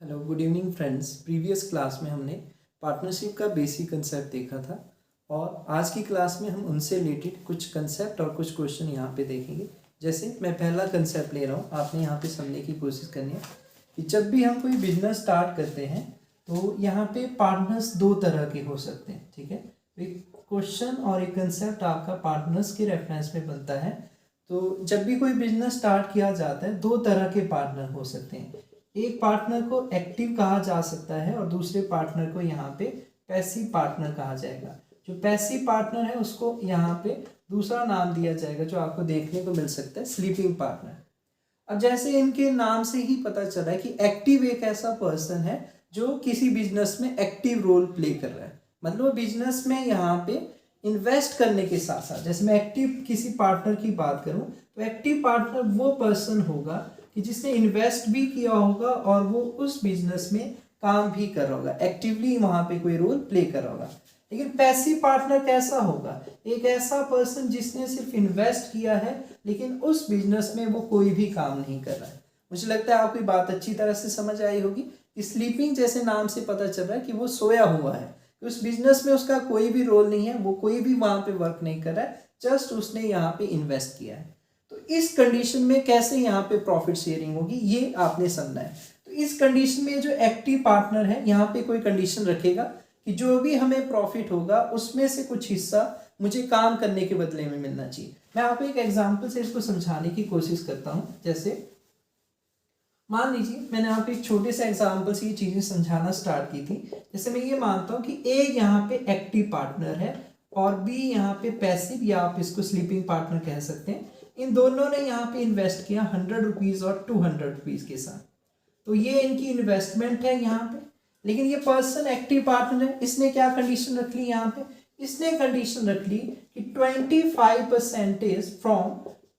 Hello good evening friends. Previous class में हमने partnership का बेसिक कंसेप्ट देखा था और आज की क्लास में हम उनसे रिलेटेड कुछ कंसेप्ट और कुछ क्वेश्चन यहाँ पे देखेंगे। जैसे मैं पहला कंसेप्ट ले रहा हूँ, आपने यहाँ पे समझने की कोशिश करनी है कि जब भी हम कोई बिजनेस स्टार्ट करते हैं तो यहाँ पे पार्टनर्स दो तरह के हो सकते हैं। ठीक है, तो एक क्वेश्चन और एक कंसेप्ट आपका पार्टनर्स के रेफरेंस में बनता है। तो जब भी कोई बिजनेस स्टार्ट किया जाता है दो तरह के पार्टनर हो सकते हैं। एक पार्टनर को एक्टिव कहा जा सकता है और दूसरे पार्टनर को यहाँ पे पैसिव पार्टनर कहा जाएगा। जो पैसिव पार्टनर है उसको यहाँ पे दूसरा नाम दिया जाएगा जो आपको देखने को मिल सकता है स्लीपिंग पार्टनर। अब जैसे इनके नाम से ही पता चला है कि एक्टिव एक ऐसा पर्सन है जो किसी बिजनेस में एक्टिव रोल प्ले कर रहा है, मतलब बिजनेस में यहाँ पे इन्वेस्ट करने के साथ साथ, जैसे मैं एक्टिव किसी पार्टनर की बात करूं तो एक्टिव पार्टनर वो पर्सन होगा कि जिसने इन्वेस्ट भी किया होगा और वो उस बिजनेस में काम भी कर रहा होगा, एक्टिवली वहां पे कोई रोल प्ले कर रहा होगा। लेकिन पैसिव पार्टनर कैसा होगा? एक ऐसा पर्सन जिसने सिर्फ इन्वेस्ट किया है लेकिन उस बिजनेस में वो कोई भी काम नहीं कर रहा है। मुझे लगता है आपको बात अच्छी तरह से समझ आई होगी कि स्लीपिंग जैसे नाम से पता चल रहा है कि वो सोया हुआ है, उस बिजनेस में उसका कोई भी रोल नहीं है, वो कोई भी वहां पे वर्क नहीं कर रहा है, जस्ट उसने यहाँ पे इन्वेस्ट किया है। तो इस कंडीशन में कैसे यहाँ पे प्रॉफिट शेयरिंग होगी ये आपने समझना है। तो इस कंडीशन में जो एक्टिव पार्टनर है यहाँ पे कोई कंडीशन रखेगा कि जो भी हमें प्रॉफिट होगा उसमें से कुछ हिस्सा मुझे काम करने के बदले में मिलना चाहिए। मैं आपको एक एग्जाम्पल से इसको समझाने की कोशिश करता हूँ। जैसे मान लीजिए मैंने आप एक छोटे से एग्जाम्पल से ये चीजें समझाना स्टार्ट की थी। जैसे मैं ये मानता हूँ कि ए यहाँ पे एक्टिव पार्टनर है और बी यहाँ पे पैसिव या आप इसको स्लीपिंग पार्टनर कह सकते हैं। इन दोनों ने यहाँ पे इन्वेस्ट किया 100 रुपीज और 200 रुपीज के साथ। तो ये इनकी इन्वेस्टमेंट है यहाँ पे। लेकिन ये पर्सन एक्टिव पार्टनर है, इसने क्या कंडीशन रख ली यहाँ पे? इसने कंडीशन रख ली कि 25% फ्रॉम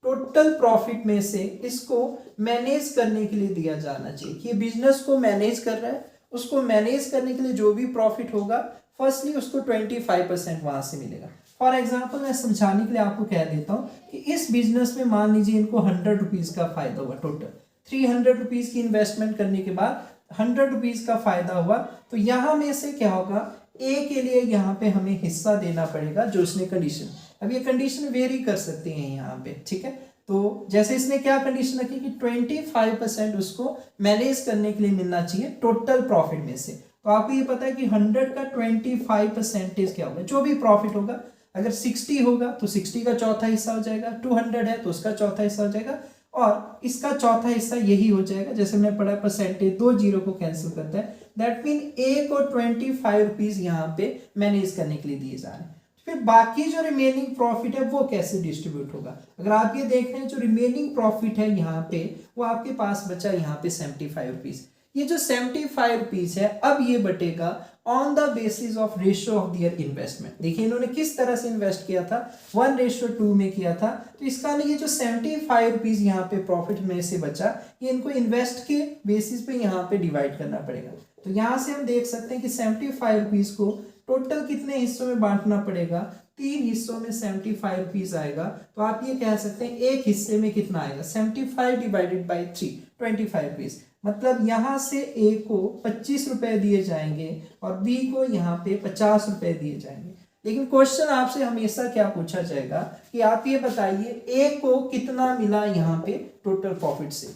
टोटल प्रॉफिट में से इसको मैनेज करने के लिए दिया जाना चाहिए। कि ये बिजनेस को मैनेज कर रहा है, उसको मैनेज करने के लिए जो भी प्रॉफिट होगा फर्स्टली उसको 25% वहां से मिलेगा। फॉर एग्जाम्पल मैं समझाने के लिए आपको कह देता हूँ कि इस बिजनेस में मान लीजिए इनको 100 रुपीज का फायदा हुआ, टोटल 300 रुपीज की इन्वेस्टमेंट करने के बाद 100 रुपीज का फायदा हुआ। तो यहां में से क्या होगा, ए के लिए यहाँ पे हमें हिस्सा देना पड़ेगा जो उसने कंडीशन। अब ये कंडीशन वेरी कर सकते हैं यहाँ पे, ठीक है। तो जैसे इसने क्या कंडीशन रखी कि 25% उसको मैनेज करने के लिए मिलना चाहिए टोटल प्रॉफिट में से। तो आपको ये पता है कि 100 का 25% क्या होगा, जो भी प्रॉफिट होगा। अगर 60 होगा तो 60 का चौथा हिस्सा हो जाएगा, 200 है तो उसका चौथा हिस्सा हो जाएगा और इसका चौथा हिस्सा यही हो जाएगा। जैसे हमने पढ़ा परसेंटेज, दो जीरो को कैंसिल करता है। दैट मीन ए को 25 रुपीज यहाँ पे मैनेज करने के लिए दिए जा रहे हैं। फिर बाकी जो रिमेनिंग प्रॉफिट है वो कैसे डिस्ट्रीब्यूट होगा? अगर आप ये देख रहे हैं जो रिमेनिंग प्रॉफिट है यहाँ पे वो आपके पास बचा यहाँ पे 75 रुपीज। ये जो 75 रुपीज है अब ये बटेगा on the basis of ratio of their investment. देखिए इन्होंने किस तरह से इन्वेस्ट किया था, 1:2 में किया था। तो इसका ये जो 75 रुपीज यहाँ पे प्रॉफिट में से बचा ये इनको इन्वेस्ट के बेसिस पे यहाँ पे डिवाइड करना पड़ेगा। तो यहाँ से हम देख सकते हैं कि 75 रुपीज को टोटल कितने हिस्सों में बांटना पड़ेगा? 3 हिस्सों में 75 रुपीज आएगा। तो आप ये कह सकते हैं एक हिस्से में कितना आएगा, 75 डिवाइडेड बाई 3, 25 रुपीज। मतलब यहां से ए को 25 रुपए दिए जाएंगे और बी को यहाँ पे 50 रुपए दिए जाएंगे। लेकिन क्वेश्चन आपसे हमेशा क्या पूछा जाएगा कि आप ये बताइए ए को कितना मिला यहाँ पे टोटल प्रॉफिट से।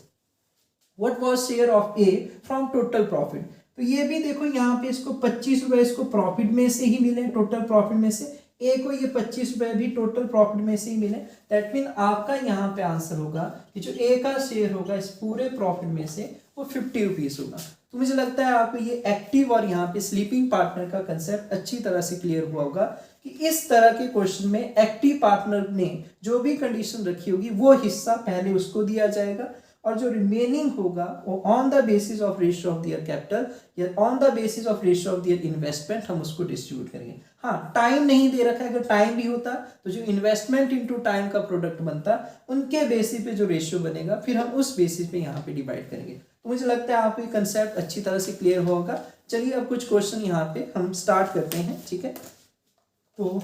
What was share of A from total profit? तो ये भी देखो यहाँ पे इसको 25 रुपए इसको प्रॉफिट में से ही मिले, टोटल प्रॉफिट में से। ए को ये 25 रुपए भी टोटल प्रॉफिट में से ही मिले। दैट मीन आपका यहाँ पे आंसर होगा कि जो ए का शेयर होगा इस पूरे प्रॉफिट में से वो 50 रुपीज होगा। तो मुझे लगता है आपको ये एक्टिव और यहाँ पे स्लीपिंग पार्टनर का कंसेप्ट अच्छी तरह से क्लियर हुआ होगा कि इस तरह के क्वेश्चन में एक्टिव पार्टनर ने जो भी कंडीशन रखी होगी वो हिस्सा पहले उसको दिया जाएगा और जो रिमेनिंग होगा वो on the basis of ratio of their capital या on the basis of ratio of their investment हम उसको डिस्ट्रीब्यूट करेंगे। हाँ, टाइम नहीं दे रखा है, अगर टाइम भी होता तो जो इन्वेस्टमेंट इनटू टाइम का प्रोडक्ट बनता उनके बेसिस पे जो रेशियो बनेगा फिर हम उस बेसिस पे यहाँ पे डिवाइड करेंगे। तो मुझे लगता है आपको ये कंसेप्ट अच्छी तरह से क्लियर होगा। चलिए अब कुछ क्वेश्चन यहाँ पे हम स्टार्ट करते हैं, ठीक है। तो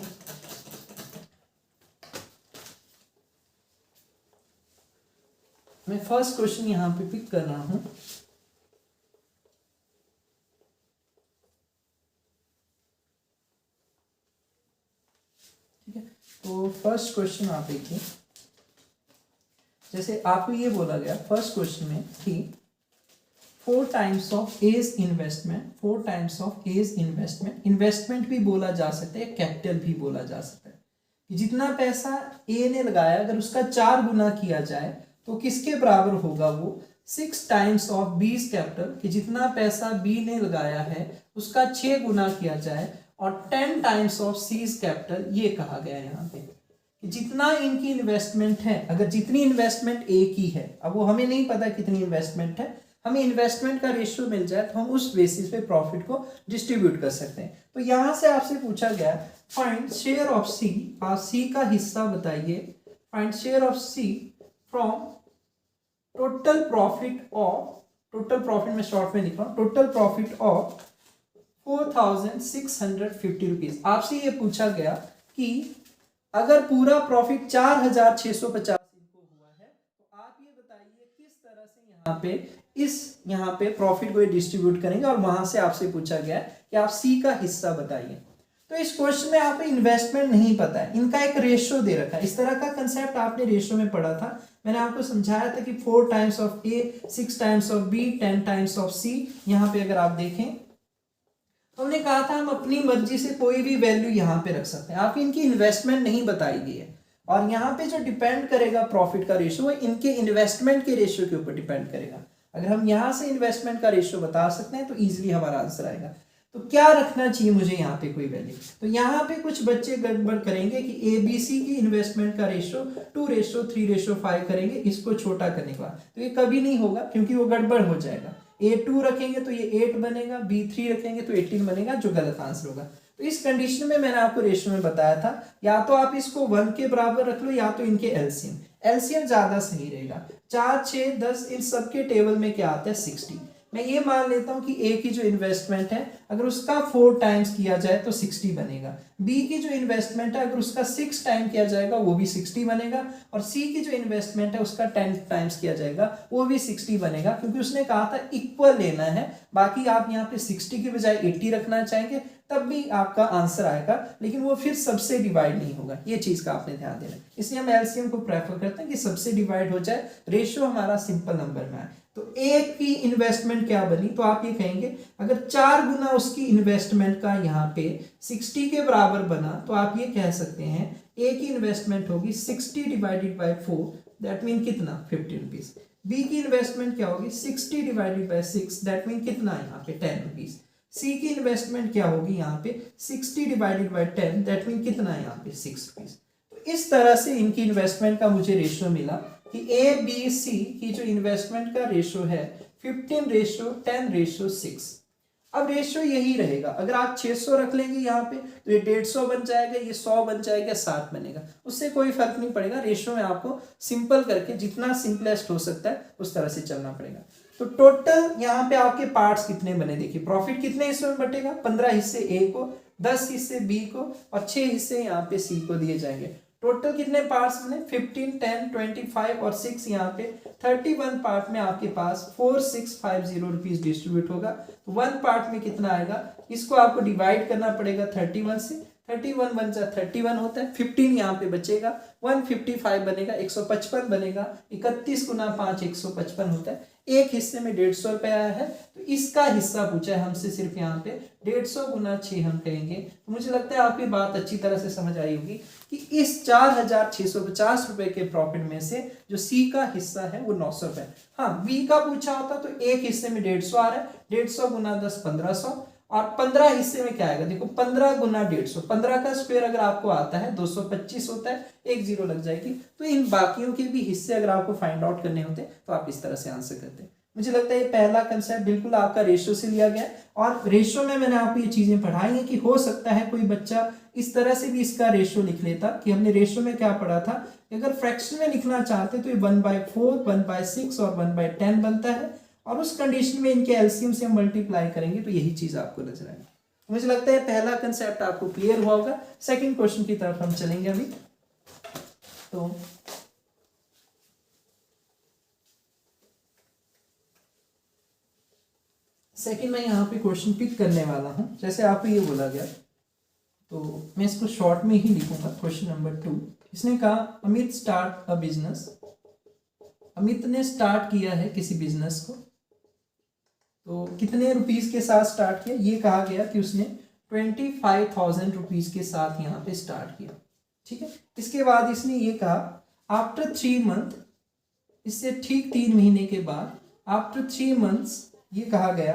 मैं फर्स्ट क्वेश्चन यहाँ पे पिक कर रहा हूँ। तो फर्स्ट क्वेश्चन आप देखिए, जैसे आपको ये बोला गया फर्स्ट क्वेश्चन में कि 4 times of as investment, 4 times of as investment, investment भी बोला जा सकता है, कैपिटल भी बोला जा सकता है, कि जितना पैसा ए ने लगाया अगर उसका 4 गुना किया जाए तो किसके बराबर होगा वो 6 टाइम्स ऑफ बीज कैपिटल, कि जितना पैसा बी ने लगाया है उसका 6 गुना किया जाए, और 10 टाइम्स ऑफ सीज कैपिटल, ये कहा गया है यहाँ पे कि जितना इनकी इन्वेस्टमेंट है, अगर जितनी इन्वेस्टमेंट ए की है, अब वो हमें नहीं पता कितनी इन्वेस्टमेंट है, हमें इन्वेस्टमेंट का रेशियो मिल जाए तो हम उस बेसिस पे प्रॉफिट को डिस्ट्रीब्यूट कर सकते हैं। तो यहां से आपसे पूछा गया फाइंड शेयर ऑफ सी, आप सी का हिस्सा बताइए, find share of C from total profit of, total profit में शॉर्ट में लिख रहा हूं, टोटल प्रॉफिट ऑफ 4650 रुपीज। आपसे ये पूछा गया कि अगर पूरा प्रॉफिट 4650 इनको हुआ है तो आप ये बताइए किस तरह से यहाँ पे प्रॉफिट को डिस्ट्रीब्यूट करेंगे, और वहां से आपसे पूछा गया कि आप सी का हिस्सा बताइए। तो इस क्वेश्चन में आपको इन्वेस्टमेंट नहीं पता है, इनका एक रेशियो दे रखा है, इस तरह का कंसेप्ट आपने रेशियो में पढ़ा था, मैंने आपको समझाया था कि 4 times of A, 6 times of B, 10 times of C. यहाँ पे अगर आप देखें तो हमने कहा था हम अपनी मर्जी से कोई भी वैल्यू यहाँ पे रख सकते हैं, आप इनकी इन्वेस्टमेंट नहीं बताई गई है, और यहाँ पे जो डिपेंड करेगा प्रॉफिट का रेशियो वो इनके इन्वेस्टमेंट के रेशियो के ऊपर डिपेंड करेगा। अगर हम यहाँ से इन्वेस्टमेंट का रेशियो बता सकते हैं तो इजीली हमारा आंसर आएगा। तो क्या रखना चाहिए मुझे यहाँ पे कोई वैल्यू, तो यहाँ पे कुछ बच्चे गड़बड़ करेंगे कि ABC की इन्वेस्टमेंट का रेशियो 2:3:5 करेंगे, इसको छोटा करने के बाद, तो ये कभी नहीं होगा क्योंकि वो गड़बड़ हो जाएगा। A2 रखेंगे तो ये 8 बनेगा, B3 रखेंगे तो 18 बनेगा, जो गलत आंसर होगा। तो इस कंडीशन में मैंने आपको रेशियो में बताया था, या तो आप इसको 1 के बराबर रख लो या तो इनके एलसीएम, एलसीएम ज्यादा सही रहेगा। 4, 6, 10 इन सबके टेबल में क्या आता है 60। मैं ये मान लेता हूं कि ए की जो इन्वेस्टमेंट है अगर उसका 4 टाइम्स किया जाए तो 60 बनेगा, बी की जो इन्वेस्टमेंट है अगर उसका 6 टाइम किया जाएगा वो भी 60 बनेगा, और सी की जो इन्वेस्टमेंट है उसका 10 टाइम्स किया जाएगा वो भी 60 बनेगा, क्योंकि उसने कहा था इक्वल लेना है। बाकी आप यहाँ पे 60 की बजाय 80 रखना चाहेंगे तब भी आपका आंसर आएगा, लेकिन वो फिर सबसे डिवाइड नहीं होगा, ये चीज का आपने ध्यान देना है। इसलिए हम एलसीएम को प्रेफर करते हैं कि सबसे डिवाइड हो जाए, रेशियो हमारा सिंपल नंबर में आए। तो एक की इन्वेस्टमेंट क्या बनी, तो आप ये कहेंगे अगर 4 गुना उसकी इन्वेस्टमेंट का यहाँ पे 60 के बराबर बना, तो आप ये कह सकते हैं ए की इन्वेस्टमेंट होगी 60 डिवाइडेड बाय 4, दैट मीन कितना 50 रुपीज। बी की इन्वेस्टमेंट क्या होगी 60 डिवाइडेड बाय 6, दैट मीन कितना यहाँ पे 10 रुपीज। सी की इन्वेस्टमेंट क्या होगी यहाँ पे 60 डिवाइडेड बाय 10, दैट मीन कितना है यहाँ पे 6 रुपीज। तो इस तरह से इनकी इन्वेस्टमेंट का मुझे रेशियो मिला कि ए बी सी की जो इन्वेस्टमेंट का रेशियो है 15:10:6। अब रेशियो यही रहेगा, अगर आप 600 रख लेंगे यहाँ पे तो ये 150 बन जाएगा, ये 100 बन जाएगा, 60 बनेगा, उससे कोई फर्क नहीं पड़ेगा। रेशियो में आपको सिंपल करके जितना सिंपलेस्ट हो सकता है उस तरह से चलना पड़ेगा। तो टोटल यहाँ पे आपके पार्ट्स कितने बने, देखिए प्रॉफिट कितने हिस्सों में बटेगा, 15 हिस्से ए को, 10 हिस्से बी को, और 6 हिस्से यहाँ पे सी को दिए जाएंगे। टोटल कितने पार्ट्स बने 15, 10, 25 और 6, यहाँ पे 31 पार्ट में आपके पास 4650 रुपीज डिस्ट्रीब्यूट होगा। तो 1 पार्ट में कितना आएगा, इसको आपको डिवाइड करना पड़ेगा 31 से, 31 बन जा 31 होता है, 15 यहाँ पे बचेगा, 155 बनेगा, 155 बनेगा, 31 गुना 5 155 होता है। एक हिस्से में 150 रुपए आया है, तो इसका हिस्सा पूछा है हमसे सिर्फ यहाँ पे 150 गुना 6 हम कहेंगे। तो मुझे लगता है आपकी बात अच्छी तरह से समझ आई होगी कि इस 4650 रुपए के प्रॉफिट में से जो सी का हिस्सा है वो 900 रुपए। हाँ, बी का पूछा होता तो एक हिस्से में 150 आ रहा है, 150 गुना 10 1500, और 15 हिस्से में क्या आएगा, देखो 15 गुना 150, 15 का स्क्वायर अगर आपको आता है 225 होता है, एक जीरो लग जाएगी। तो इन बाकियों के भी हिस्से अगर आपको फाइंड आउट करने होते तो आप इस तरह से आंसर करते हैं। मुझे लगता है ये पहला कंसेप्ट बिल्कुल आपका रेशियो से लिया गया है, और रेशियो में मैंने आपको ये चीजें पढ़ाई है कि हो सकता है कोई बच्चा इस तरह से भी इसका रेशियो लिख लेता कि हमने रेशियो में क्या पढ़ा था, अगर फ्रैक्शन में लिखना चाहते तो ये 1/4, 1/6 और 1/10 बनता है, और उस कंडीशन में इनके एलसीएम से हम मल्टीप्लाई करेंगे तो यही चीज आपको नजर आएगी। मुझे लगता है पहला कंसेप्ट आपको क्लियर हुआ होगा। सेकंड क्वेश्चन की तरफ हम चलेंगे अभी। तो सेकंड मैं यहाँ पे क्वेश्चन पिक करने वाला हूं। जैसे आपको ये बोला गया तो मैं इसको शॉर्ट में ही लिखूंगा। क्वेश्चन नंबर 2, इसने कहा Amit start a business. Amit ने स्टार्ट किया है किसी बिजनेस को, तो कितने रुपीस के साथ स्टार्ट किया? ये कहा गया कि उसने 25,000 रुपीज के साथ यहाँ पे स्टार्ट किया। ठीक है, इसके बाद इसने ये कहा आफ्टर 3 मंथ, इससे ठीक 3 महीने के बाद, आफ्टर 3 मंथ्स ये कहा गया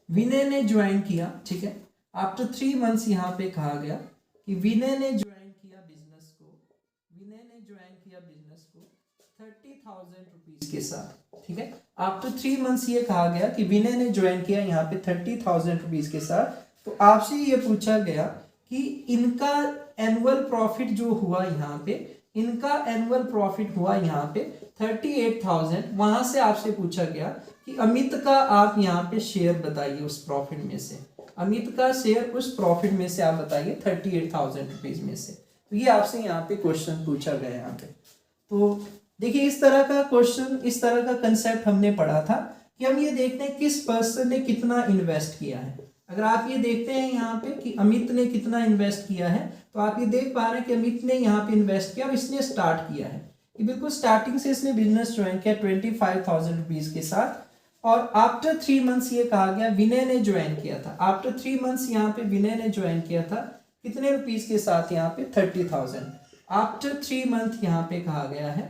विनय ने ज्वाइन किया। ठीक है, आफ्टर 3 मंथ्स यहाँ पे कहा गया कि विनय ने ज्वाइन किया बिजनेस को, विनय ने ज्वाइन किया बिजनेस को 30,000 रुपीज के साथ। ठीक है, आफ्टर 3 मंथ्स ये कहा गया कि विनय ने ज्वाइन किया यहाँ पे 30,000 रुपीज के साथ। तो आपसे ये पूछा गया कि इनका एनुअल प्रॉफिट जो हुआ यहाँ पे, इनका एनुअल प्रॉफिट हुआ यहाँ पे 38,000। वहां से आपसे पूछा गया कि अमित का आप यहाँ पे शेयर बताइए उस प्रॉफिट में से, अमित का शेयर उस प्रॉफिट में से आप बताइए 38,000 रुपीज में से। तो ये आपसे यहाँ पे क्वेश्चन पूछा गया यहाँ पे। तो देखिए इस तरह का क्वेश्चन, इस तरह का कंसेप्ट हमने पढ़ा था कि हम ये देखते हैं किस पर्सन ने कितना इन्वेस्ट किया है। अगर आप ये देखते हैं यहाँ पे कि अमित ने कितना इन्वेस्ट किया है, तो आप ये देख पा रहे हैं कि अमित ने यहाँ पे इन्वेस्ट किया और इसने स्टार्ट किया है कि बिल्कुल स्टार्टिंग से इसने बिजनेस ज्वाइन किया 25,000 रुपीज के साथ। और आफ्टर 3 मंथ्स ये कहा गया विनय ने ज्वाइन किया था, आफ्टर 3 मंथ्स यहाँ पे विनय ने ज्वाइन किया था कितने रुपीज के साथ? यहाँ पे 30,000। आफ्टर 3 मंथ यहाँ पे कहा गया है,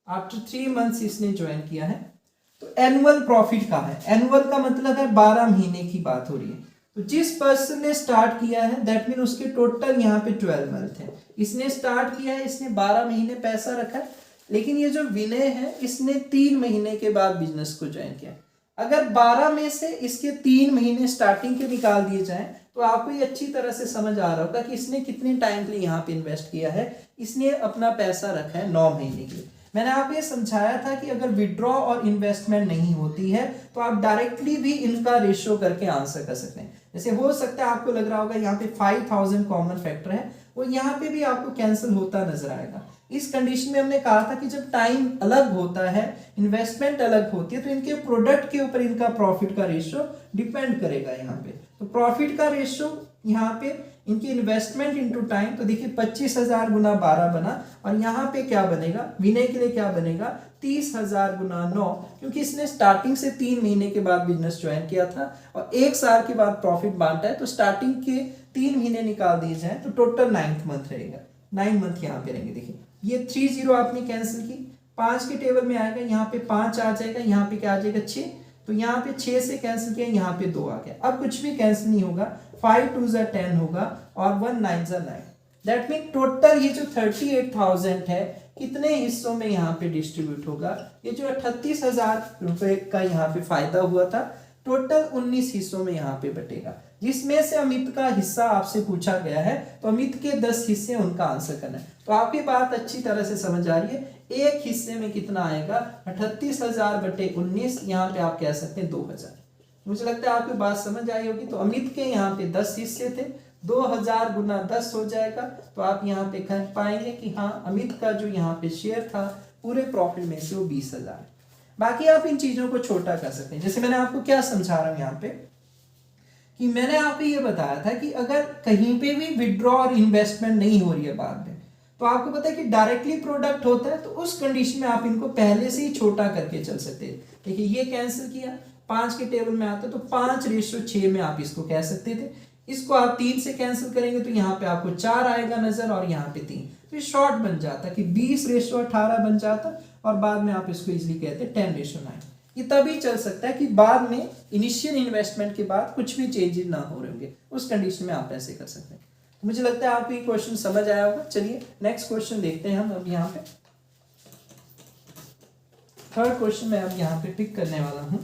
आफ्टर 3 मंथ्स इसने ज्वाइन किया है। तो एनुअल प्रॉफिट का है, एनुअल का मतलब है 12 महीने की बात हो रही है। तो जिस पर्सन ने स्टार्ट किया है दैट मीन उसके टोटल यहाँ पे 12 मंथ है। इसने स्टार्ट किया है, इसने 12 महीने पैसा रखा है, लेकिन ये जो विनय है इसने 3 महीने के बाद बिजनेस को ज्वाइन किया। अगर 12 में से इसके 3 महीने स्टार्टिंग के निकाल दिए जाएं तो आपको ये अच्छी तरह से समझ आ रहा होगा कि इसने कितने टाइम के लिए यहाँ पे इन्वेस्ट किया है। इसने अपना पैसा रखा है 9 महीने के लिए। मैंने आपको ये समझाया था कि अगर विड्रॉ और इन्वेस्टमेंट नहीं होती है तो आप डायरेक्टली भी इनका रेशियो करके आंसर कर सकते हैं। जैसे हो सकता है आपको लग रहा होगा यहाँ पे 5,000 कॉमन फैक्टर है, वो यहाँ पे भी आपको कैंसिल होता नजर आएगा। इस कंडीशन में हमने कहा था कि जब टाइम अलग होता है, इन्वेस्टमेंट अलग होती है, तो इनके प्रोडक्ट के ऊपर इनका प्रॉफिट का रेशियो डिपेंड करेगा यहाँ पे। तो प्रॉफिट का रेशियो यहाँ पे इनकी इन्वेस्टमेंट इनटू टाइम, तो देखिए 25,000 गुना 12 बना, और यहाँ पे क्या बनेगा विनय के लिए, क्या बनेगा 30,000 गुना 9, क्योंकि इसने स्टार्टिंग से 3 महीने के बाद बिजनेस ज्वाइन किया था और 1 साल के बाद प्रॉफिट बांटा है। तो स्टार्टिंग के 3 महीने निकाल दिए जाए तो टोटल 9th मंथ रहेगा, 9 मंथ यहाँ पे रहेंगे। देखिए ये 30 आपने कैंसिल की, 5 के टेबल में आएगा, यहाँ पे 5 आ जाएगा, यहाँ पे क्या आ जाएगा 6, तो यहाँ पे 6 से कैंसिल किया, यहाँ पे 2 आ गया। अब कुछ भी कैंसिल नहीं होगा, 5 2 10 होगा और 1 9 9। दैट मीन टोटल ये जो 38,000 है कितने हिस्सों में यहाँ पे डिस्ट्रीब्यूट होगा? ये जो 38,000 रुपए का यहाँ पे फायदा हुआ था टोटल 19 हिस्सों में यहाँ पे बटेगा, जिसमें से अमित का हिस्सा आपसे पूछा गया है, तो अमित के 10 हिस्से उनका आंसर करना है। तो आपकी बात अच्छी तरह से समझ आ रही है। एक हिस्से में कितना आएगा 38,000 बटे 19, यहाँ पे आप कह सकते हैं 2,000। मुझे लगता है आपकी बात समझ आई होगी। तो अमित के यहाँ पे 10 हिस्से थे, 2,000 गुना 10 हो जाएगा, तो आप यहाँ पे कह पाएंगे कि हाँ अमित का जो यहाँ पे शेयर था पूरे प्रॉफिट में से वो 20,000। बाकी आप इन चीजों को छोटा कर सकते हैं। जैसे मैंने आपको क्या समझा रहा हूं यहाँ पे कि मैंने आपको ये बताया था कि अगर कहीं पे भी विड्रॉ और इन्वेस्टमेंट नहीं हो रही है बाद में, तो आपको पता है कि डायरेक्टली प्रोडक्ट होता है, तो उस कंडीशन में आप इनको पहले से ही छोटा करके चल सकते हैं। देखिए ये कैंसिल किया, 5 के टेबल में आता है तो 5:6 में आप इसको कह सकते थे। इसको आप 3 से कैंसिल करेंगे तो यहाँ पे आपको 4 आएगा नजर और यहाँ पे 3, तो शॉर्ट बन जाता कि 20:18 बन जाता और बाद में आप इसको इजीली कहते 10:9। ये तभी चल सकता है कि बाद में इनिशियल इन्वेस्टमेंट के बाद कुछ भी चेंजेस ना हो रहे होंगे, उस कंडीशन में आप ऐसे कर सकते हैं। तो मुझे लगता है आपको ये क्वेश्चन समझ आया होगा। चलिए नेक्स्ट क्वेश्चन देखते हैं हम अब यहाँ पे। थर्ड क्वेश्चन मैं अब यहाँ पे पिक करने वाला हूँ।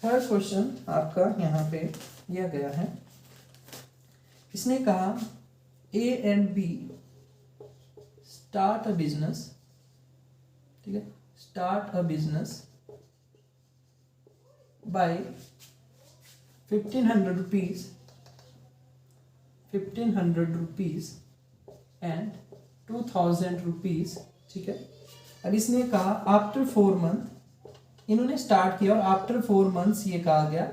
थर्ड क्वेश्चन आपका यहाँ पे दिया गया है। इसने कहा A and B start a business, ठीक है, start a business by 1,500 rupees, 1,500 rupees and 2,000 rupees, ठीक है, अब इसने कहा आफ्टर 4 मंथ, इन्होंने स्टार्ट किया और आफ्टर 4 मंथ्स ये कहा गया,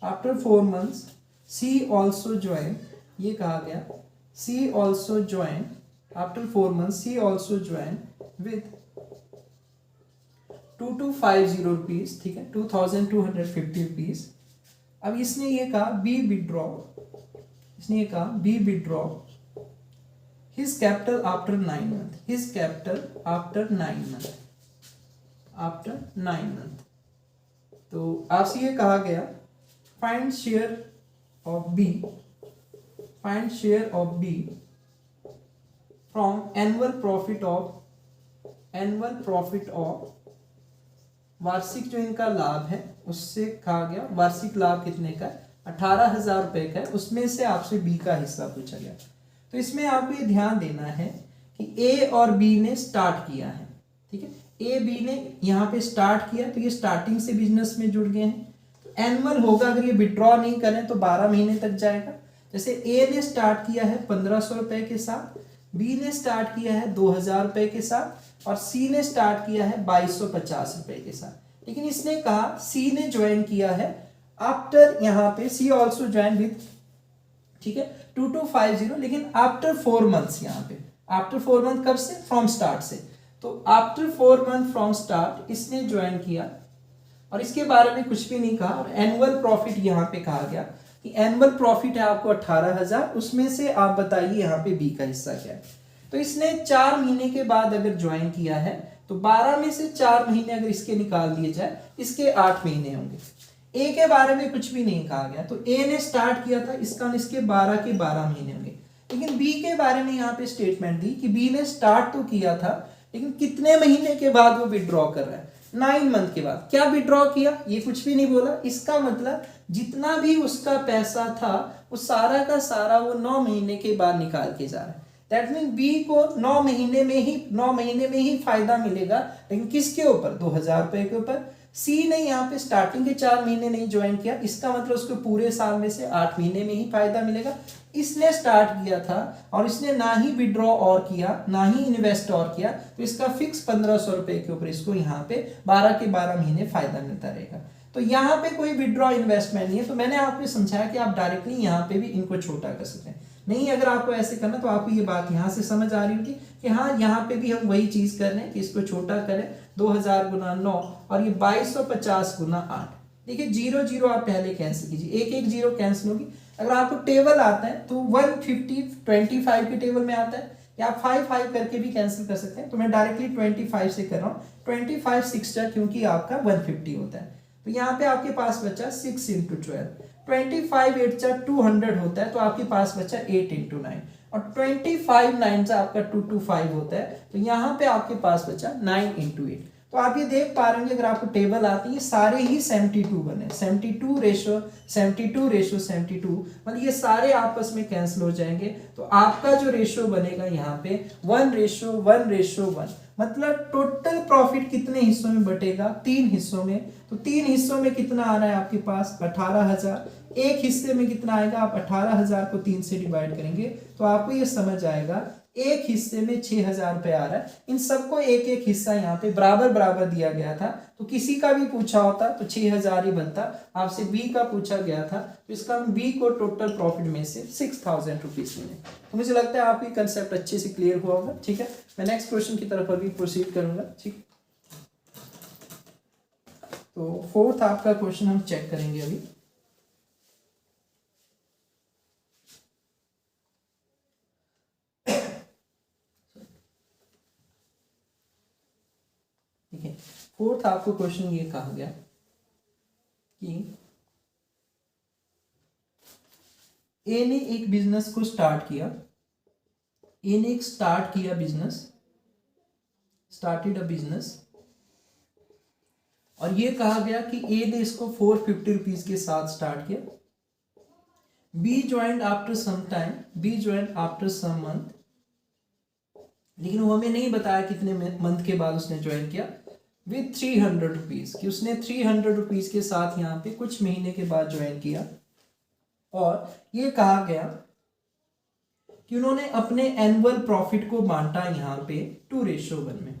after 4 months C also join, ये कहा गया C also join, after 4 months C also join with 2250 rupees, ठीक है, 2250 रुपीज। अब इसने ये कहा बी विड्रॉ, इसने ये कहा B withdraw his capital after 9 month, his capital after 9 month, after 9 month. तो आपसे ये कहा गया find share of B, find share of B from annual profit of, annual profit of, वार्षिक जो इनका लाभ है उससे कहा गया वार्षिक लाभ कितने का है, 18,000 रुपए का है, उसमें से आपसे बी का हिस्सा पूछा गया। तो इसमें आपको ये ध्यान देना है कि ए और बी ने स्टार्ट किया है, ठीक है, ए बी ने यहाँ पे स्टार्ट किया तो ये स्टार्टिंग से बिजनेस में जुड़ गए हैं। तो एनुअल होगा, अगर ये विड्रॉ नहीं करें तो 12 महीने तक जाएगा। जैसे ए ने स्टार्ट किया है 1500 रुपए के साथ, बी ने स्टार्ट किया है 2000 रुपए के साथ और सी ने स्टार्ट किया है 2250 रुपए के साथ। लेकिन इसने कहा सी ने ज्वाइन किया है आफ्टर, यहाँ पे सी ऑल्सो ज्वाइन विथ, ठीक है, 2250, लेकिन आफ्टर 4 मंथ्स, यहाँ पे आफ्टर 4 मंथ कब से, फ्रॉम स्टार्ट से। तो आफ्टर 4 मंथ फ्रॉम स्टार्ट इसने ज्वाइन किया और इसके बारे में कुछ भी नहीं कहा। और एनुअल प्रॉफिट यहाँ पे कहा गया कि एनुअल प्रॉफिट है आपको 18,000, उसमें से आप बताइए यहाँ पे बी का हिस्सा क्या है। तो इसने 4 महीने के बाद अगर ज्वाइन किया है तो 12 में से 4 महीने अगर इसके निकाल दिए जाए, इसके 8 महीने होंगे। ए के बारे में कुछ भी नहीं कहा गया, तो ए ने स्टार्ट किया था, इसका इसके 12 के 12 महीने होंगे। लेकिन बी के बारे में यहाँ पे स्टेटमेंट दी कि बी ने स्टार्ट तो किया था, लेकिन कितने महीने के बाद वो विड्रॉ कर रहा है, 9 मंथ के बाद। क्या विड्रॉ किया ये कुछ भी नहीं बोला। इसका मतलब जितना भी उसका पैसा था वो सारा का सारा वो 9 महीने के बाद निकाल के जा रहा है। दैट मीन बी को 9 महीने में ही फायदा मिलेगा, लेकिन किसके ऊपर, 2000 रुपए के ऊपर। सी ने यहाँ पे स्टार्टिंग के 4 महीने नहीं ज्वाइन किया, इसका मतलब उसको पूरे साल में से 8 महीने में ही फायदा मिलेगा। इसने स्टार्ट किया था और इसने ना ही विड्रॉ और किया ना ही इन्वेस्ट और किया, तो इसका फिक्स 1500 रुपए के ऊपर इसको यहाँ पे 12 के 12 महीने फायदा मिलता रहेगा। तो यहाँ पे कोई विड्रॉ इन्वेस्टमेंट नहीं है। तो मैंने आपको समझाया कि आप डायरेक्टली यहाँ पे भी इनको छोटा कर सकते हैं। नहीं, अगर आपको ऐसे करना तो आपको ये बात यहाँ से समझ आ रही होगी कि हाँ यहाँ पे भी हम वही चीज कर रहे हैं कि इसको छोटा करें, 2000 गुना 9 और ये 2250 गुना 8। देखिए 0 0 आप पहले कैंसिल कीजिए, एक एक 0 कैंसिल होगी। अगर आपको टेबल आता है तो 150 25 के टेबल में आता है, या आप 5 5 करके भी कैंसिल कर सकते हैं। तो मैं डायरेक्टली 25 से कर रहा हूँ, 25 6 क्योंकि आपका 150 होता है। तो यहाँ पे आपके पास बचा 6 इंटू 12, 25 8 200 होता है, तो आपके पास बचा 8 इंटू 9 और 25 9 आपका 225 होता है, तो यहाँ पे आपके पास बचा 9 इंटू 8। तो आप ये देख पा रहे हैं अगर आपको टेबल आती है सारे ही 72 बने, 72 रेशो 72 रेशो 72, मतलब ये सारे आपस में कैंसिल हो जाएंगे। तो आपका जो रेशो बनेगा यहाँ पे 1 रेशो 1 रेशो 1, मतलब टोटल प्रॉफिट कितने हिस्सों में बटेगा, 3 हिस्सों में। तो 3 हिस्सों में कितना आ रहा है आपके पास 18,000, एक हिस्से में कितना आएगा, आप 18,000 को 3 से डिवाइड करेंगे तो आपको ये समझ आएगा एक हिस्से में 6,000 रुपए आ रहा है। इन सबको एक एक हिस्सा यहाँ पे बराबर बराबर दिया गया था, तो किसी का भी पूछा होता तो 6,000 ही बनता। आपसे बी का पूछा गया था तो इसका बी को टोटल प्रॉफिट में से 6,000 रुपीज मिले। तो मुझे लगता है आपकी कंसेप्ट अच्छे से क्लियर हुआ होगा। ठीक है, मैं नेक्स्ट क्वेश्चन की तरफ अभी प्रोसीड करूंगा। ठीक, तो 4th आपका क्वेश्चन हम चेक करेंगे अभी। ठीक है, 4th आपको क्वेश्चन ये कहा गया कि ए ने एक बिजनेस को स्टार्ट किया, ए ने एक स्टार्ट किया बिजनेस, स्टार्टेड अ बिजनेस, और ये कहा गया कि ए ने इसको 450 रुपीज के साथ स्टार्ट किया। B joined after some time, B joined after some month, लेकिन वो हमें नहीं बताया कितने मंथ के बाद उसने ज्वाइन किया, विथ 300 रुपीज, कि उसने 300 रुपीज के साथ यहाँ पे कुछ महीने के बाद ज्वाइन किया। और ये कहा गया कि उन्होंने अपने एनुअल प्रॉफिट को बांटा यहाँ पे 2:1 में।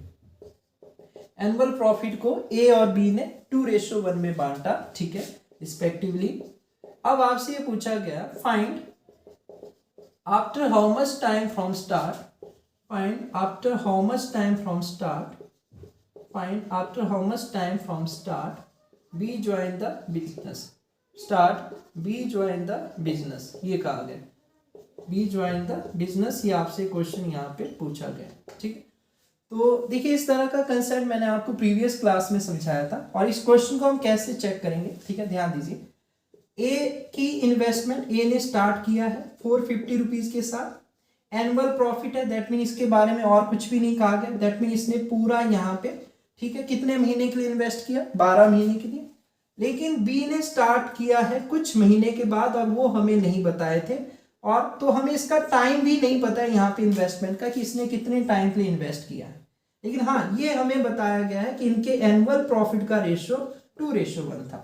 एनुअल प्रॉफिट को ए और बी ने 2:1 में बांटा, ठीक है, रिस्पेक्टिवली। अब आपसे ये पूछा गया find after how much time from start, find after how much time from start, find after how much time from start B join the business, start B join the business, ये कहा गया B join the business, ये आपसे question यहाँ पे पूछा गया, ठीक है। तो देखिए इस तरह का कंसेप्ट मैंने आपको प्रीवियस क्लास में समझाया था, और इस क्वेश्चन को हम कैसे चेक करेंगे, ठीक है, ध्यान दीजिए। ए की इन्वेस्टमेंट ए ने स्टार्ट किया है 450 रुपीज के साथ, एनुअल प्रॉफिट है, दैट मीन इसके बारे में और कुछ भी नहीं कहा गया, दैट मीन इसने पूरा यहाँ पे, ठीक है, कितने महीने के लिए इन्वेस्ट किया, 12 महीने के लिए। लेकिन बी ने स्टार्ट किया है कुछ महीने के बाद, और वो हमें नहीं बताए थे, और तो हमें इसका टाइम भी नहीं पता है यहाँ पे इन्वेस्टमेंट का कि इसने कितने टाइम के लिए इन्वेस्ट किया है। लेकिन हाँ, ये हमें बताया गया है कि इनके एनुअल प्रॉफिट का रेशियो 2:1 था।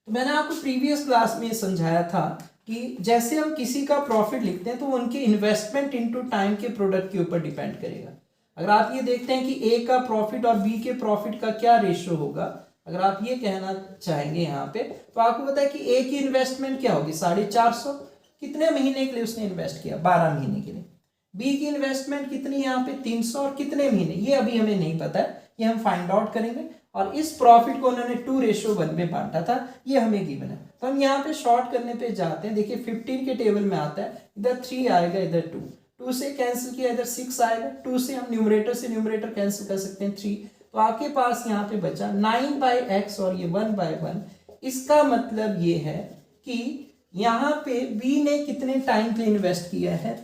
तो मैंने आपको प्रीवियस क्लास में समझाया था कि जैसे हम किसी का प्रॉफिट लिखते हैं तो उनके इन्वेस्टमेंट इनटू टाइम के प्रोडक्ट के ऊपर डिपेंड करेगा। अगर आप ये देखते हैं कि ए का प्रॉफिट और बी के प्रॉफिट का क्या रेशियो होगा, अगर आप ये कहना चाहेंगे यहाँ पे, तो आपको पता है कि ए की इन्वेस्टमेंट क्या होगी, 450, कितने महीने के लिए उसने इन्वेस्ट किया, 12 महीने के लिए। बी की इन्वेस्टमेंट कितनी यहाँ पे 300, और कितने महीने, ये अभी हमें नहीं पता है, ये हम फाइंड आउट करेंगे। और इस प्रॉफिट को उन्होंने 2:1 में बांटा था, ये हमें गिवन है। तो हम यहाँ पे शॉर्ट करने पे जाते हैं। देखिए 15 के टेबल में आता है, इधर 3 आएगा, इधर 2 से कैंसिल किया, इधर 6 आएगा, 2 से हम न्यूमरेटर से न्यूमरेटर कैंसिल कर सकते हैं 3, तो आपके पास यहाँ पे बचा 9/x और ये 1/1। इसका मतलब ये है कि यहाँ पे बी ने कितने टाइम के लिए इन्वेस्ट किया है,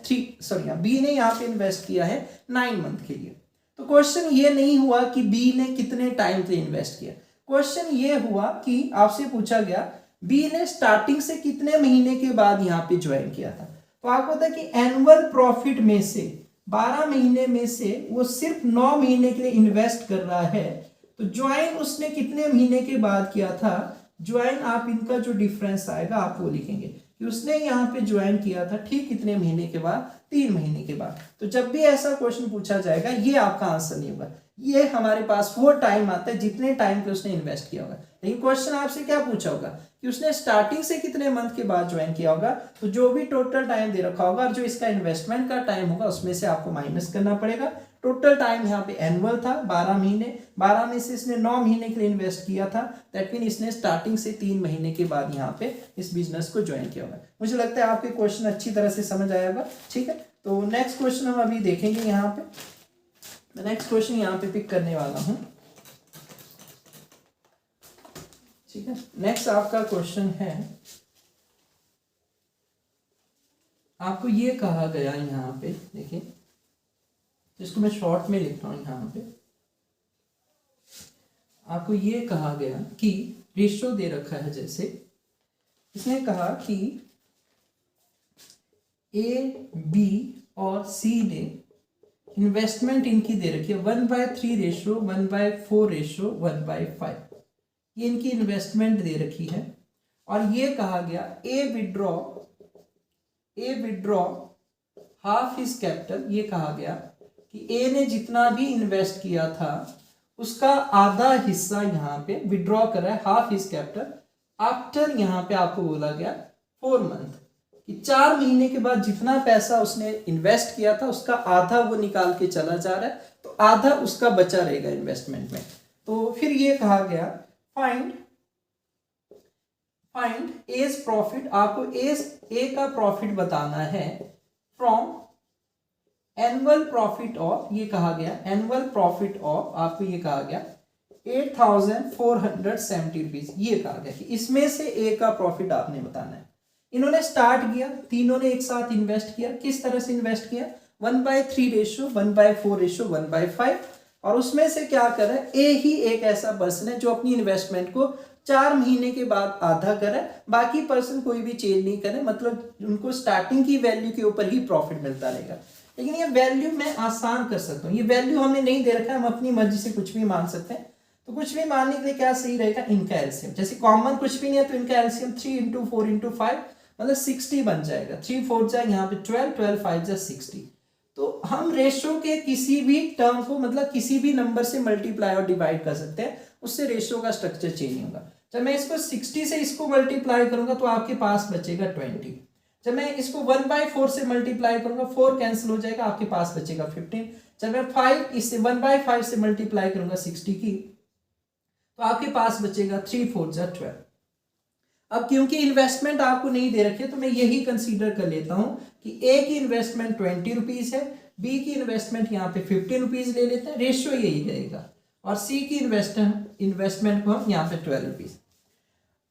बी ने यहाँ पे इन्वेस्ट किया है 9 मंथ के लिए। तो क्वेश्चन ये नहीं हुआ कि बी ने कितने टाइम के लिए इन्वेस्ट किया, क्वेश्चन ये हुआ कि आपसे पूछा गया बी ने स्टार्टिंग से कितने महीने के बाद यहाँ पे ज्वाइन किया था। तो आपको पता है कि एनुअल प्रॉफिट में से 12 महीने में से वो सिर्फ 9 महीने के लिए इन्वेस्ट कर रहा है, तो ज्वाइन उसने कितने महीने के बाद किया था, ज्वाइन आप इनका जो डिफरेंस आएगा आप वो लिखेंगे कि उसने यहाँ पे ज्वाइन किया था, ठीक कितने महीने के बाद, 3 महीने के बाद। तो जब भी ऐसा क्वेश्चन पूछा जाएगा ये आपका आंसर नहीं होगा, ये हमारे पास वो टाइम आता है जितने टाइम पे उसने इन्वेस्ट किया होगा। लेकिन क्वेश्चन आपसे क्या पूछा होगा कि उसने स्टार्टिंग से कितने मंथ के बाद ज्वाइन किया होगा, तो जो भी टोटल टाइम दे रखा होगा और जो इसका इन्वेस्टमेंट का टाइम होगा उसमें से आपको माइनस करना पड़ेगा। टोटल टाइम यहाँ पे एनुअल था 12 महीने, 12 में से इसने 9 महीने के लिए इन्वेस्ट किया था, दैट मीन इसने स्टार्टिंग से 3 महीने के बाद यहाँ पे इस बिजनेस को ज्वाइन किया होगा। मुझे लगता है आपके क्वेश्चन अच्छी तरह से समझ आया होगा, ठीक है। तो नेक्स्ट क्वेश्चन हम अभी देखेंगे यहाँ पे, मैं नेक्स्ट क्वेश्चन यहाँ पे पिक करने वाला हूँ, ठीक है। नेक्स्ट आपका क्वेश्चन है, आपको ये कहा गया यहाँ पे, देखिए जिसको मैं शॉर्ट में लिख रहा हूं यहाँ पे, आपको ये कहा गया कि रेशियो दे रखा है, जैसे इसने कहा कि ए, बी और सी ने इन्वेस्टमेंट इनकी दे रखी है 1/3 रेशियो, 1/4 रेशियो, 1/5, ये इनकी इन्वेस्टमेंट दे रखी है। और ये कहा गया ए विड्रॉ हाफ हिज कैपिटल, ये कहा गया कि ए ने जितना भी इन्वेस्ट किया था उसका आधा हिस्सा यहाँ पे विड्रॉ कर रहा है, हाफ हिज कैपिटल, आफ्टर यहाँ पे आपको बोला गया 4 मंथ, कि 4 महीने के बाद जितना पैसा उसने इन्वेस्ट किया था उसका आधा वो निकाल के चला जा रहा है, तो आधा उसका बचा रहेगा इन्वेस्टमेंट में। तो फिर ये कहा गया फाइंड एज प्रॉफिट, आपको ए का प्रॉफिट बताना है फ्रॉम एनुअल प्रॉफिट ऑफ, ये कहा गया एनुअल प्रॉफिट ऑफ, आपको ये कहा गया 8,470 रुपीज, ये कहा गया कि इसमें से ए का प्रॉफिट आपने बताना है। इन्होंने स्टार्ट किया, तीनों ने एक साथ इन्वेस्ट किया, किस तरह से इन्वेस्ट किया, 1/3 रेशियो, 1/4 रेशियो, 1/5, और उसमें से क्या कर रहा है, ए ही एक ऐसा पर्सन है जो अपनी इन्वेस्टमेंट को 4 महीने के बाद आधा करे, बाकी पर्सन कोई भी चेंज नहीं करे, मतलब उनको स्टार्टिंग की वैल्यू के ऊपर ही प्रॉफिट मिलता रहेगा। लेकिन ये वैल्यू मैं आसान कर सकता हूँ, ये वैल्यू हमें नहीं दे रखा है, हम अपनी मर्जी से कुछ भी मान सकते हैं। तो कुछ भी मानने के लिए क्या सही रहेगा, इनका एलसीएम, जैसे कॉमन कुछ भी नहीं है तो इनका एलसीएम 3 × 4 × 5 मतलब 60 बन जाएगा, 3 4 जाए यहाँ पे 12, 12 5 जा 60। तो हम रेशो के किसी भी टर्म को मतलब किसी भी नंबर से मल्टीप्लाई और डिवाइड कर सकते हैं, उससे रेशो का स्ट्रक्चर चेंज नहीं होगा। जब मैं इसको 60 से इसको मल्टीप्लाई करूंगा तो आपके पास बचेगा 20। जब मैं इसको 1/4 से मल्टीप्लाई करूंगा 4 कैंसिल हो जाएगा, आपके पास बचेगा 15। जब मैं 5 इससे 1/5 से मल्टीप्लाई करूंगा 60 की तो आपके पास बचेगा 3 4 जा 12। अब क्योंकि इन्वेस्टमेंट आपको नहीं दे रखी है तो मैं यही कंसीडर कर लेता हूं कि ए की इन्वेस्टमेंट 20 रुपीज है, बी की इन्वेस्टमेंट यहाँ पे 15 रुपीज ले लेते हैं, रेशियो यही रहेगा, और सी की इन्वेस्टमेंट को हम यहाँ पे 12 रुपीज।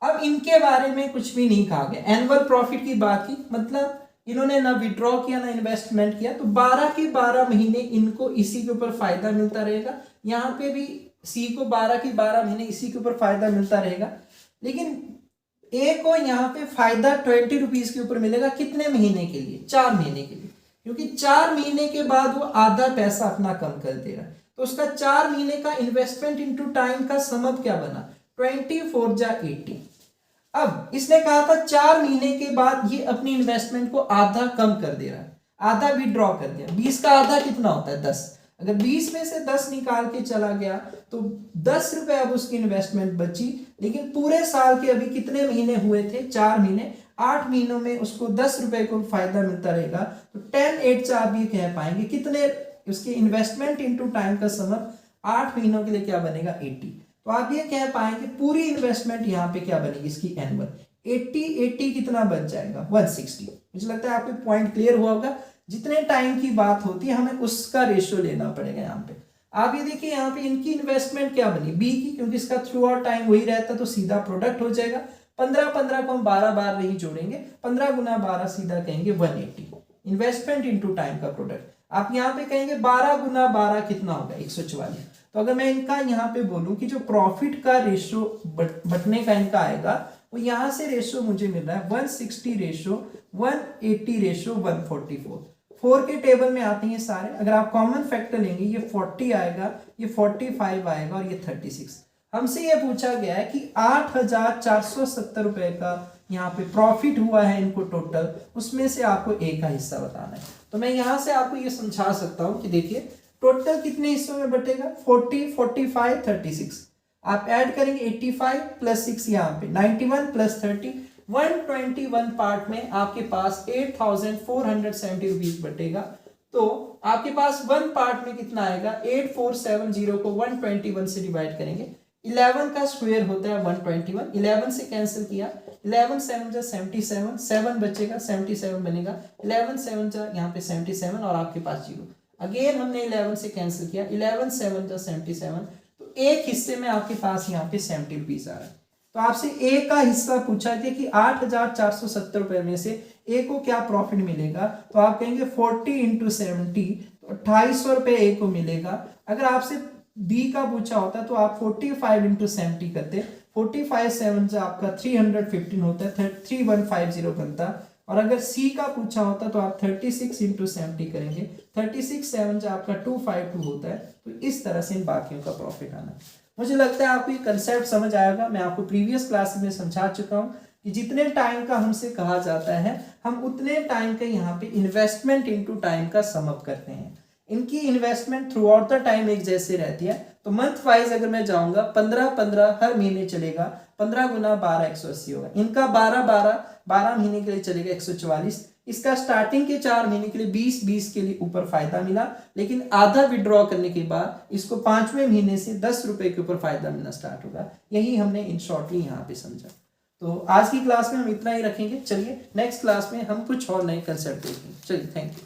अब इनके बारे में कुछ भी नहीं कहा गया, एनुअल प्रॉफिट की बात की, मतलब इन्होंने ना विड्रॉ किया ना इन्वेस्टमेंट किया, तो 12 के 12 महीने इनको इसी के ऊपर फायदा मिलता रहेगा। यहाँ पे भी सी को 12 के 12 महीने इसी के ऊपर फायदा मिलता रहेगा, लेकिन ए को यहाँ पे फायदा 20 रुपीज के ऊपर मिलेगा। कितने महीने के लिए? 4 महीने के लिए, क्योंकि 4 महीने के बाद वो आधा पैसा अपना कम कर देगा, तो उसका 4 महीने का इन्वेस्टमेंट इनटू टाइम का समअप क्या बना? 24 जा 80। अब इसने कहा था 4 महीने के बाद ये अपनी इन्वेस्टमेंट को आधा कम कर दे रहा है, आधा विड्रॉ कर दिया। 20 का आधा कितना होता है? 10। अगर 20 में से 10 निकाल के चला गया तो 10 रुपए अब उसकी इन्वेस्टमेंट बची, लेकिन पूरे साल के अभी कितने महीने हुए थे? 4 महीने। 8 महीनों में उसको 10 रुपए को फायदा मिलता रहेगा, तो 10 8 से आप ये कह पाएंगे कितने उसके इन्वेस्टमेंट इनटू टाइम का समअप 8 महीनों के लिए क्या बनेगा? 80। तो आप ये कह पाएंगे पूरी इन्वेस्टमेंट यहाँ पे क्या बनेगी इसकी? एनुअल 80 कितना बच जाएगा? 160। मुझे लगता है आपको पॉइंट क्लियर हुआ होगा। जितने टाइम की बात होती है हमें उसका रेशियो लेना पड़ेगा। यहाँ पे आप ये देखिए, यहाँ पे इनकी इन्वेस्टमेंट क्या बनी? बी की, क्योंकि इसका थ्रू आउट टाइम वही रहता तो सीधा प्रोडक्ट हो जाएगा। 15 को हम 12 बार नहीं जोड़ेंगे, 15 गुना 12 सीधा कहेंगे 180। इन्वेस्टमेंट इनटू टाइम का प्रोडक्ट। आप यहाँ पे कहेंगे 12 गुना 12 कितना होगा? 144। तो अगर मैं इनका यहाँ पे बोलूं कि जो प्रॉफिट का रेशियो बटने का इनका आएगा, वो यहाँ से रेशियो मुझे मिल रहा है 160 रेशियो 180 रेशियो 144। 4 के टेबल में आते हैं सारे। अगर आप कॉमन फैक्टर लेंगे, ये 40 आएगा, ये 45 आएगा और ये 36। हमसे ये पूछा गया है कि 8,470 रुपए का यहाँ पे प्रॉफिट हुआ है इनको टोटल, उसमें से आपको ए का हिस्सा बताना है। तो मैं यहाँ से आपको ये समझा सकता हूँ कि देखिए टोटल कितने हिस्सों में बटेगा? 40 45 36। आप ऐड करेंगे 85 प्लस 6 यहाँ पे 91 प्लस 30 121 पार्ट में आपके पास 8,470 रुपीज बटेगा। तो आपके पास 1 पार्ट में कितना आएगा? 8470 को 121 से डिवाइड करेंगे। 11 का स्क्वायर होता है 121, 11 से कैंसिल किया, 11 7 जा 77, 7 बचेगा 77 बनेगा, 11 7 जा यहाँ पे 77 और आपके पास 0। अगेन हमने 11 से कैंसिल किया, 11 7 जा 77, तो एक हिस्से में आपके पास यहाँ पे 70 रुपीज आ रहा है। तो आपसे ए का हिस्सा पूछा गया कि 8,470 रुपए में से ए को क्या प्रॉफिट मिलेगा, तो आप कहेंगे 40 इंटू 70, तो 2,250 रुपए ए को मिलेगा। अगर आपसे बी का पूछा होता तो आप 45 इंटू 70 करते, 45 7 से आपका 315 होता है, 3150 बनता। और अगर सी का पूछा होता तो आप 36 इंटू 70 करेंगे, 36 7 से आपका 252 होता है। तो इस तरह से इन बाकियों का प्रॉफिट आना। मुझे लगता है आपको ये कंसेप्ट समझ आएगा। मैं आपको प्रीवियस क्लास में समझा चुका हूँ कि जितने टाइम का हमसे कहा जाता है हम उतने टाइम के यहाँ पे इन्वेस्टमेंट इनटू टाइम का समअप करते हैं। इनकी investment through out the time एक जैसे रहती है। तो मंथ वाइज अगर मैं जाऊंगा 15 हर महीने चलेगा, 15 गुना 12 180 होगा। इनका 12 महीने के लिए चलेगा 144। इसका स्टार्टिंग के 4 महीने के लिए 20 के लिए ऊपर फायदा मिला, लेकिन आधा विड्रॉ करने के बाद इसको 5वें महीने से 10 रुपए के ऊपर फायदा मिलना स्टार्ट होगा। यही हमने इन शॉर्टली यहाँ पे समझा। तो आज की क्लास में हम इतना ही रखेंगे। चलिए नेक्स्ट क्लास में हम कुछ और नए कंसेप्ट देखेंगे। चलिए, थैंक यू।